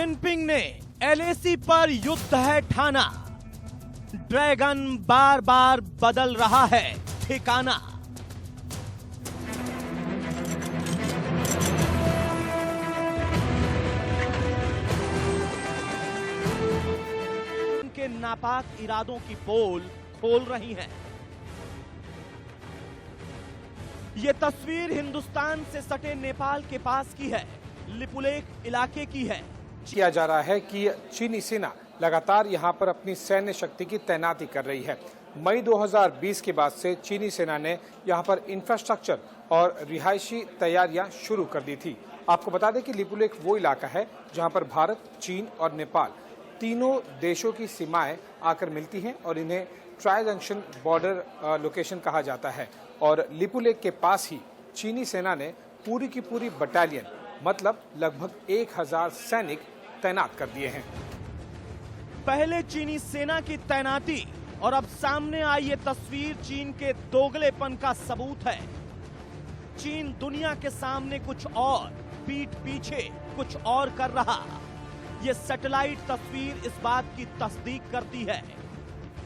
Jinping ने LAC पर युद्ध है ठाना। ड्रैगन बार बार बदल रहा है ठिकाना। उनके नापाक इरादों की पोल खोल रही है। ये तस्वीर हिंदुस्तान से सटे नेपाल के पास की है, लिपुलेख इलाके की है। किया जा रहा है कि चीनी सेना लगातार यहां पर अपनी सैन्य शक्ति की तैनाती कर रही है। मई 2020 के बाद से चीनी सेना ने यहां पर इंफ्रास्ट्रक्चर और रिहायशी तैयारियां शुरू कर दी थी। आपको बता दें कि लिपुलेख वो इलाका है जहां पर भारत, चीन और नेपाल तीनों देशों की सीमाएं आकर मिलती हैं और इन्हें ट्राई जंक्शन बॉर्डर लोकेशन कहा जाता है। और लिपुलेख के पास ही चीनी सेना ने पूरी की पूरी बटालियन मतलब लगभग 1000 सैनिक तैनात कर दिए हैं। पहले चीनी सेना की तैनाती और अब सामने आई ये तस्वीर चीन के दोगलेपन का सबूत है। चीन दुनिया के सामने कुछ और, पीठ पीछे कुछ और कर रहा। ये सैटेलाइट तस्वीर इस बात की तस्दीक करती है।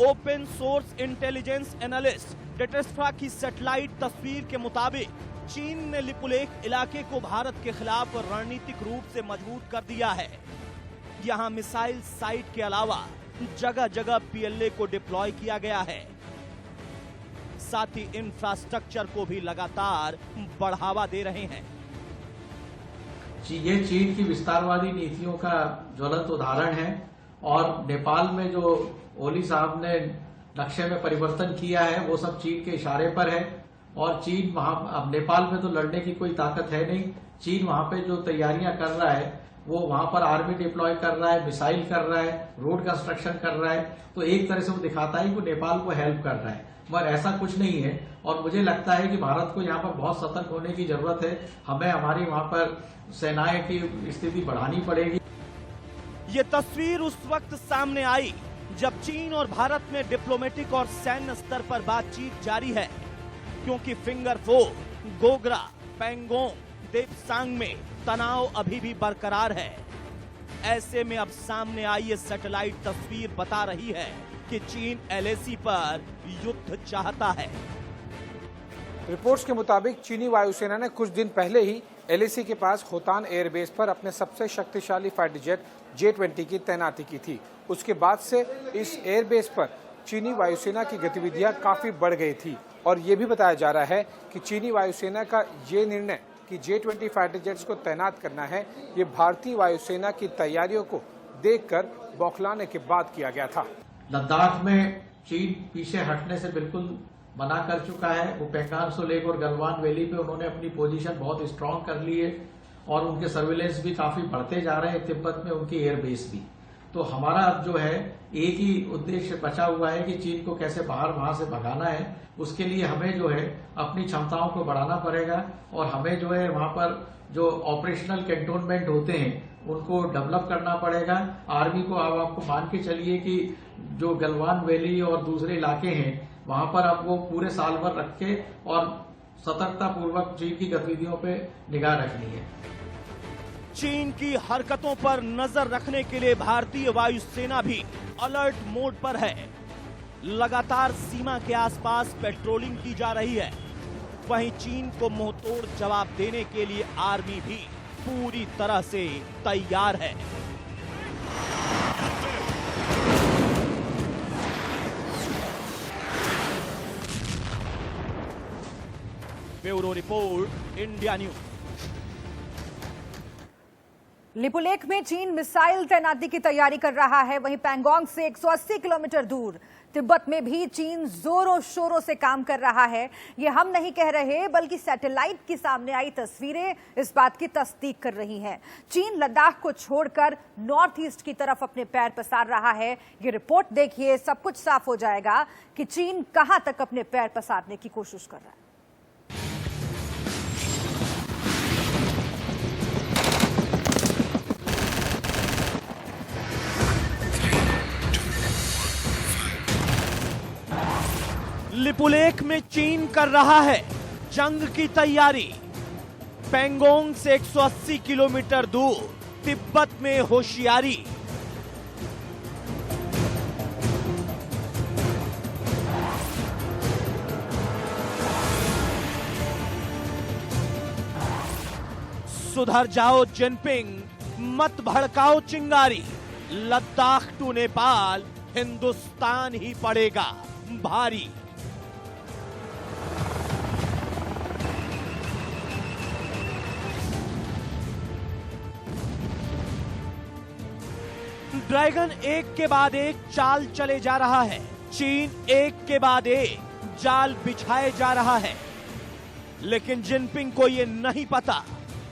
ओपन सोर्स इंटेलिजेंस एनालिस्ट डेटेस्ट्रा की सैटेलाइट तस्वीर के मुताबिक चीन ने लिपुलेख इलाके को भारत के खिलाफ रणनीतिक रूप से मजबूत कर दिया है। यहां मिसाइल साइट के अलावा जगह जगह पीएलए को डिप्लॉय किया गया है। साथ ही इंफ्रास्ट्रक्चर को भी लगातार बढ़ावा दे रहे हैं। ये चीन की विस्तारवादी नीतियों का ज्वलंत उदाहरण है। और नेपाल में जो ओली साहब ने नक्शे में परिवर्तन किया है वो सब चीन के इशारे पर है। और चीन वहां, अब नेपाल में तो लड़ने की कोई ताकत है नहीं। चीन वहां पे जो तैयारियां कर रहा है वो वहां पर आर्मी डिप्लॉय कर रहा है, मिसाइल कर रहा है, रोड कंस्ट्रक्शन कर रहा है। तो एक तरह से वो दिखाता है कि वो नेपाल को हेल्प कर रहा है, मगर ऐसा कुछ नहीं है। और मुझे लगता है कि भारत को यहाँ पर बहुत सतर्क होने की जरूरत है। हमें हमारी वहां पर सेनाएं की स्थिति बढ़ानी पड़ेगी। ये तस्वीर उस वक्त सामने आई जब चीन और भारत में डिप्लोमेटिक और सैन्य स्तर पर बातचीत जारी है, क्योंकि फिंगर फोर, गोगरा, पैंगोंग, देपसांग में तनाव अभी भी बरकरार है। ऐसे में अब सामने आई ये सैटेलाइट तस्वीर बता रही है कि चीन एलएसी पर युद्ध चाहता है। रिपोर्ट्स के मुताबिक चीनी वायुसेना ने कुछ दिन पहले ही एलएसी के पास होतान एयरबेस पर अपने सबसे शक्तिशाली फाइटर जेट J-20 की तैनाती की थी। उसके बाद से इस एयरबेस पर चीनी वायुसेना की गतिविधियां काफी बढ़ गई थी। और ये भी बताया जा रहा है कि चीनी वायुसेना का ये निर्णय कि J-20 फाइटर जेट्स को तैनात करना है, ये भारतीय वायुसेना की तैयारियों को देखकर बौखलाने के बाद किया गया था। लद्दाख में चीन पीछे हटने से बिल्कुल मना कर चुका है। वो पेंगांग सो लेक और गलवान वैली पे उन्होंने अपनी पोजीशन बहुत स्ट्रांग कर ली है और उनके सर्विलेंस भी काफी बढ़ते जा रहे हैं। तिब्बत में उनकी एयरबेस भी। तो हमारा अब जो है एक ही उद्देश्य बचा हुआ है कि चीन को कैसे वहां से भगाना है। उसके लिए हमें जो है अपनी क्षमताओं को बढ़ाना पड़ेगा और हमें जो है वहां पर जो ऑपरेशनल कैंटोनमेंट होते हैं उनको डेवलप करना पड़ेगा। आर्मी को अब आपको मान के चलिए कि जो गलवान वैली और दूसरे इलाके हैं वहां पर अब वो पूरे साल भर रख के और सतर्कता पूर्वक चीन की गतिविधियों पे निगाह रखनी है। चीन की हरकतों पर नजर रखने के लिए भारतीय वायुसेना भी अलर्ट मोड पर है। लगातार सीमा के आसपास पेट्रोलिंग की जा रही है। वहीं चीन को मुंहतोड़ जवाब देने के लिए आर्मी भी पूरी तरह से तैयार है। Bureau report, India news. Lipulekh में चीन मिसाइल तैनाती की तैयारी कर रहा है। वहीं पैंगोंग से 180 किलोमीटर दूर तिब्बत में भी चीन जोरों शोरों से काम कर रहा है। ये हम नहीं कह रहे, बल्कि सैटेलाइट की सामने आई तस्वीरें इस बात की तस्दीक कर रही हैं। चीन लद्दाख को छोड़कर नॉर्थ ईस्ट की तरफ अपने पैर पसार रहा है। ये रिपोर्ट देखिए, सब कुछ साफ हो जाएगा कि चीन कहां तक अपने पैर पसारने की कोशिश कर रहा है। लिपुलेख में चीन कर रहा है जंग की तैयारी। पैंगोंग से 180 किलोमीटर दूर तिब्बत में होशियारी। सुधर जाओ जिनपिंग, मत भड़काओ चिंगारी। लद्दाख टू नेपाल हिंदुस्तान ही पड़ेगा भारी। ड्रैगन एक के बाद एक चाल चले जा रहा है। चीन एक के बाद एक जाल बिछाए जा रहा है, लेकिन जिनपिंग को यह नहीं पता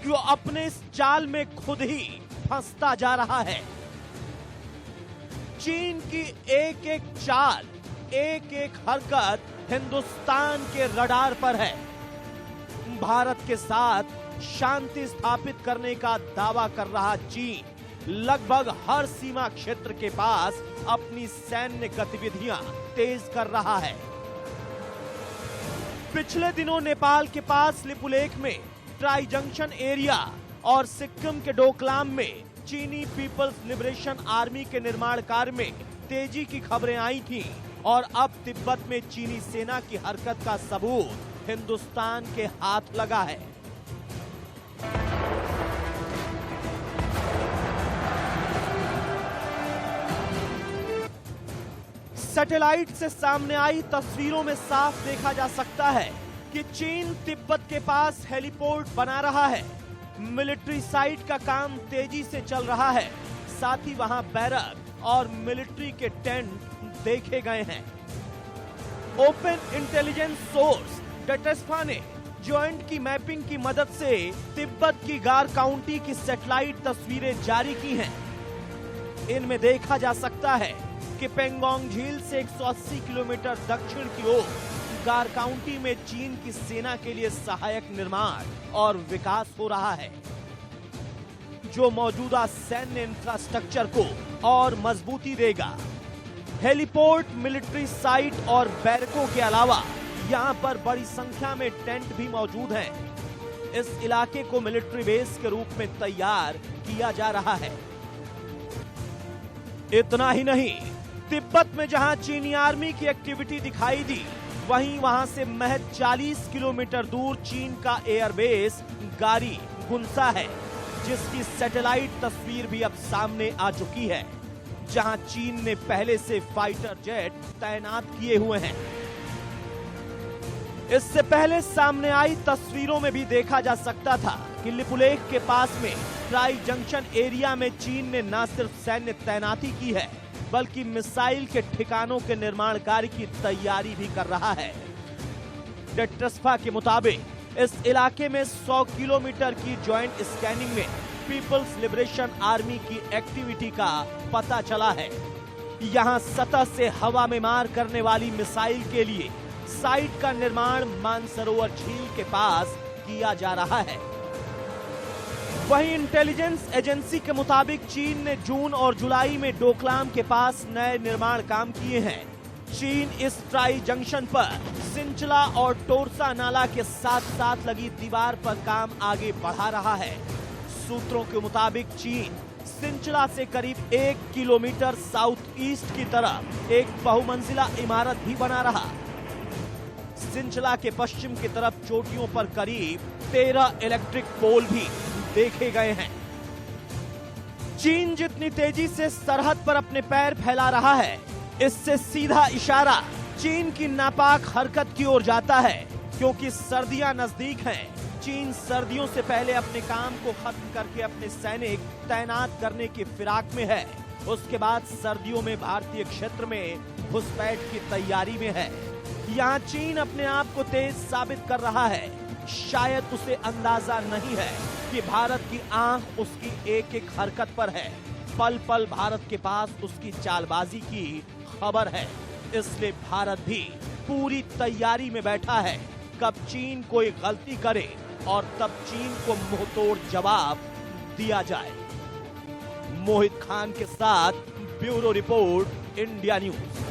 कि वो अपने इस चाल में खुद ही फंसता जा रहा है। चीन की एक एक चाल, एक एक हरकत हिंदुस्तान के रडार पर है। भारत के साथ शांति स्थापित करने का दावा कर रहा चीन लगभग हर सीमा क्षेत्र के पास अपनी सैन्य गतिविधियां तेज कर रहा है। पिछले दिनों नेपाल के पास लिपुलेख में ट्राई जंक्शन एरिया और सिक्किम के डोकलाम में चीनी पीपल्स लिबरेशन आर्मी के निर्माण कार्य में तेजी की खबरें आई थीं और अब तिब्बत में चीनी सेना की हरकत का सबूत हिंदुस्तान के हाथ लगा है। सैटेलाइट से सामने आई तस्वीरों में साफ देखा जा सकता है कि चीन तिब्बत के पास हेलीपोर्ट बना रहा है। मिलिट्री साइट का काम तेजी से चल रहा है। साथ ही वहां बैरक और मिलिट्री के टेंट देखे गए हैं। ओपन इंटेलिजेंस सोर्स डेटेस्फा ने ज्वाइंट की मैपिंग की मदद से तिब्बत की गार काउंटी की सैटेलाइट तस्वीरें जारी की हैं। इनमें देखा जा सकता है कि पेंगोंग झील से 180 किलोमीटर दक्षिण की ओर गार काउंटी में चीन की सेना के लिए सहायक निर्माण और विकास हो रहा है, जो मौजूदा सैन्य इंफ्रास्ट्रक्चर को और मजबूती देगा। हेलीपोर्ट, मिलिट्री साइट और बैरकों के अलावा यहां पर बड़ी संख्या में टेंट भी मौजूद हैं। इस इलाके को मिलिट्री बेस के रूप में तैयार किया जा रहा है। इतना ही नहीं, तिब्बत में जहां चीनी आर्मी की एक्टिविटी दिखाई दी, वहीं वहां से महज 40 किलोमीटर दूर चीन का एयरबेस गारी गुंसा है, जिसकी सैटेलाइट तस्वीर भी अब सामने आ चुकी है, जहां चीन ने पहले से फाइटर जेट तैनात किए हुए हैं। इससे पहले सामने आई तस्वीरों में भी देखा जा सकता था कि लिपुलेख के पास में ट्राई जंक्शन एरिया में चीन ने न सिर्फ सैन्य तैनाती की है, बल्कि मिसाइल के ठिकानों के निर्माण कार्य की तैयारी भी कर रहा है। डेटेस्फा के मुताबिक इस इलाके में 100 किलोमीटर की ज्वाइंट स्कैनिंग में पीपल्स लिबरेशन आर्मी की एक्टिविटी का पता चला है। यहां सतह से हवा में मार करने वाली मिसाइल के लिए साइट का निर्माण मानसरोवर झील के पास किया जा रहा है। वहीं इंटेलिजेंस एजेंसी के मुताबिक चीन ने जून और जुलाई में डोकलाम के पास नए निर्माण काम किए हैं। चीन इस ट्राई जंक्शन पर सिंचला और टोरसा नाला के साथ साथ लगी दीवार पर काम आगे बढ़ा रहा है। सूत्रों के मुताबिक चीन सिंचला से करीब 1 किलोमीटर साउथ ईस्ट की तरफ एक बहुमंजिला इमारत भी बना रहा। सिंचला के पश्चिम की तरफ चोटियों पर करीब 13 इलेक्ट्रिक पोल भी देखे गए हैं। चीन जितनी तेजी से सरहद पर अपने पैर फैला रहा है, इससे सीधा इशारा चीन की नापाक हरकत की ओर जाता है, क्योंकि सर्दियां नजदीक हैं। चीन सर्दियों से पहले अपने काम को खत्म करके अपने सैनिक तैनात करने की फिराक में है। उसके बाद सर्दियों में भारतीय क्षेत्र में घुसपैठ की तैयारी में है। यहाँ चीन अपने आप को तेज साबित कर रहा है। शायद उसे अंदाजा नहीं है कि भारत की आंख उसकी एक एक हरकत पर है। पल पल भारत के पास उसकी चालबाजी की खबर है, इसलिए भारत भी पूरी तैयारी में बैठा है। कब चीन कोई गलती करे और तब चीन को मुंहतोड़ जवाब दिया जाए। मोहित खान के साथ ब्यूरो रिपोर्ट, इंडिया न्यूज।